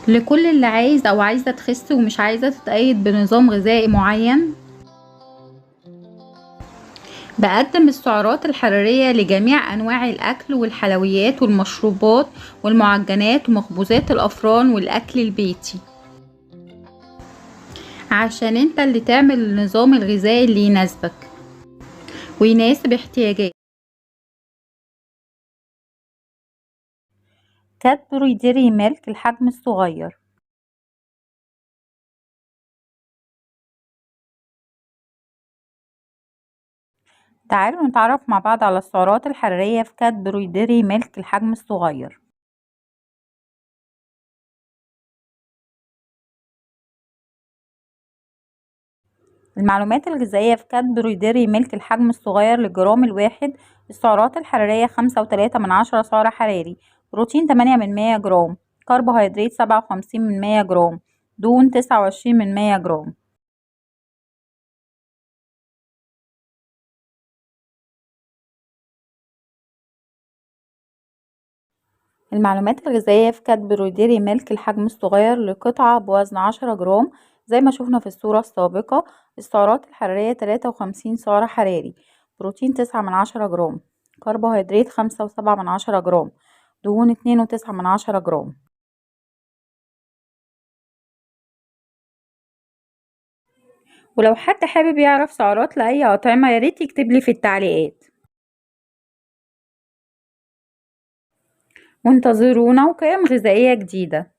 لكل اللي عايز أو عايزة تخس ومش عايزة تتقيد بنظام غذائي معين. بقدم السعرات الحرارية لجميع أنواع الأكل والحلويات والمشروبات والمعجنات ومخبوزات الأفران والأكل البيتي، عشان انت اللي تعمل النظام الغذائي اللي يناسبك ويناسب احتياجاتك. كادبري ديري ميلك الحجم الصغير. تعالوا نتعرف مع بعض على السعرات الحرارية في كادبري ديري ميلك الحجم الصغير. المعلومات الغذائية في كادبري ديري ميلك الحجم الصغير للجرام الواحد: السعرات الحرارية 5.3 سعر حراري، بروتين 8 من 100 جرام، كربوهيدرات 57 من 100 جرام، دهون 29 من 100 جرام. المعلومات الغذائية في كادبري ديري ميلك الحجم الصغير لقطعة بوزن 10 جرام. زي ما شفنا في الصورة السابقة، السعرات الحرارية 53 سعر حراري، بروتين 9 من 10 جرام، كربوهيدرات 5.7 من 10 جرام، دهون 2.9 من 10 جرام. ولو حد حابب يعرف سعرات لأي أطعمة ياريت يكتبلي في التعليقات. وانتظرونا وقيم غذائية جديدة.